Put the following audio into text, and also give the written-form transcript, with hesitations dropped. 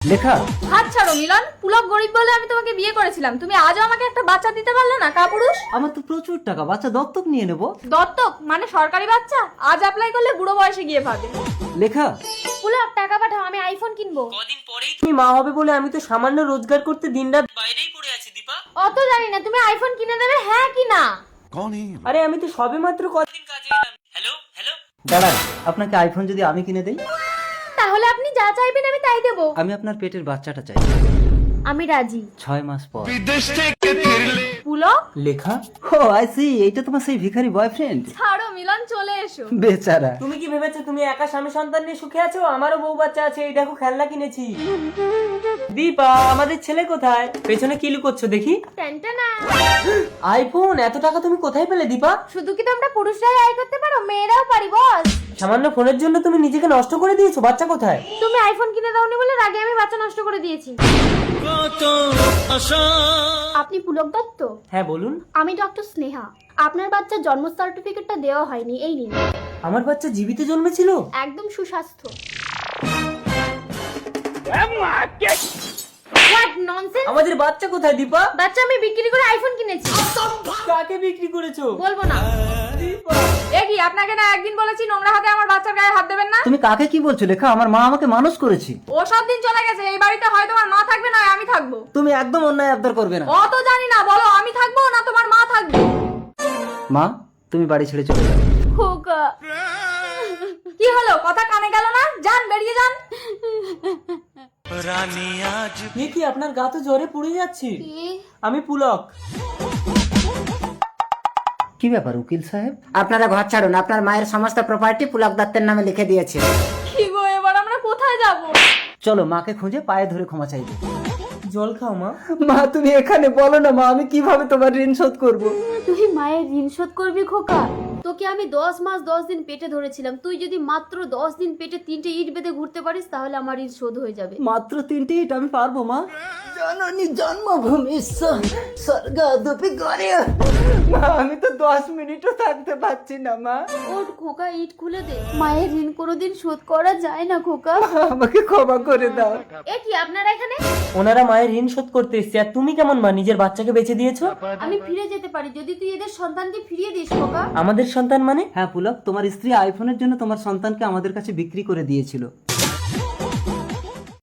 লেখা। হাত ছাড়ো মিলন, পুলক গরিব বলে আমি তোমাকে বিয়ে করেছিলাম, তুমি আজও আমাকে একটা বাচ্চা দিতে পারলে না কাপুরুষ। আমার তো প্রচুর টাকা, বাচ্চা দত্তক নিয়ে নেব। দত্তক মানে সরকারি বাচ্চা? আজ অ্যাপ্লাই করলে বুড়ো বয়সে গিয়ে পাবে। লেখা। পুলক টাকা পাঠাও, আমি আইফোন কিনবো। কদিন পরেই তুমি মা হবে বলে আমি তো সামান্য রোজগার করতে দিনরাত বাইরেই পড়ে আছি দীপা। অত জানি না, তুমি আইফোন কিনে দেবে হ্যাঁ কি না? আরে আমি তো সবেমাত্র কদিন কাজে এলাম। হ্যালো হ্যালো দাঁড়ান, আপনাকে আইফোন যদি আমি কিনে দেই? তাহলে আপনি যা চাইবেন আমি তাই দেবো। আমি আপনার পেটের বাচ্চাটা চাই, আমি রাজি। 6 মাস পর। পুলক লেখা। ও আই সি, এইটা তোমার সেই ভিখারি বয়ফ্রেন্ড। ছাড়ো মিলন, চলে এসো। বেচারা। তুমি কি ভেবেছো তুমি একা স্বামী সন্তান নিয়ে সুখে আছো? আমারও বউ বাচ্চা আছে, এই দেখো খেলনা কিনেছি। দীপা আমাদের ছেলে কোথায়? পেছনে কি লুকোচ্ছ দেখি? টেনটেনা। আইফোন এত টাকা তুমি কোথায় পেলে দীপা? শুধু কি তোমরা পুরুষরাই আয় করতে পারো, মেয়েরাও পারি বস। সামান্য ফোনের জন্য তুমি নিজেকে নষ্ট করে দিয়েছো। বাচ্চা কোথায়? তুমি আইফোন কিনে দাওনি বলে রাগে আমি বাচ্চা নষ্ট করে দিয়েছি। আপনি পুলক দত্ত? হ্যাঁ বলুন। আমি ডক্টর স্নেহা। আপনার বাচ্চার জন্ম সার্টিফিকেটটা দেওয়া হয়নি, এই নিন। আমার বাচ্চা জীবিত জন্মেছিল? একদম সুস্বাস্থ্য। What nonsense! আমাদের বাচ্চা কোথায় দীপা? বাচ্চা আমি বিক্রি করে আইফোন কিনেছি। কাকে বিক্রি করেছো? বলবো না। এ কি, আপনাকে না একদিন বলেছি নোংরা হাতে আমার বাচ্চার গায়ে হাত দেবেন না? তুমি কাকে কি বলছো লেখা? আমার মা আমাকে মানুষ করেছে। ও সব দিন চলে গেছে, এই বাড়িতে হয় তোমার মা থাকবে না আমি থাকবো। তুমি একদম অন্যায় আবদার করবে না। অত জানি না, বলো আমি থাকবো না তোমার মা থাকবে? মা, তুমি বাড়ি ছেড়ে চলে যাও। খোকা। কি হলো, কথা কানে গেল না? যান, বেরিয়ে যান। এ কি, আপনার গা তো জ্বরে পুড়ে যাচ্ছে। আমি পুলক। কি ব্যাপার উকিল সাহেব? আপনারা ঘর ছাড়ুন, আপনার মায়ের সমস্ত প্রপার্টি পুলক দত্তের নামে লিখে দিয়েছে। কি গো, এবার আমরা কোথায় যাব? চলো মাকে খুঁজে পায়ে ধরে ক্ষমা চাইবে। জল খাও মা। মা তুমি এখানে বলো না মা, আমি কিভাবে তোমার ঋণ শোধ করব? তুই মায়ের ঋণ শোধ করবি খোকা? তোকে আমি 10 মাস 10 দিন পেটে ধরেছিলাম, তুই যদি মাত্র 10 দিন পেটে 3টে ইট বেঁধে ঘুরতে পারিস তাহলে আমার ঋণ শোধ হয়ে যাবে। মাত্র 3টে ইট আমি পারবো মা। জননী জন্মভূমি স্বর্গদপি করে। মা আমি তো 10 মিনিটও থাকতে পারছি না মা। ওর খোকা, ইট খুলে দে। মায়ের ঋণ কোনোদিন শোধ করা যায় না খোকা। আমাকে ক্ষমা করে দাও। এ কি, আপনারা এখানে? ওনারা মায়ের ঋণ শোধ করতে এসছে, আর তুমি কেমন মা নিজের বাচ্চাকে বেঁচে দিয়েছো? আমি ফিরে যেতে পারি যদি তুই এদের সন্তানকে ফিরিয়ে দিস খোকা। আমাদের সন্তান মানে? হ্যাঁ পুলক, তোমার স্ত্রী আইফোনের জন্য তোমার সন্তানকে আমাদের কাছে বিক্রি করে দিয়েছিল।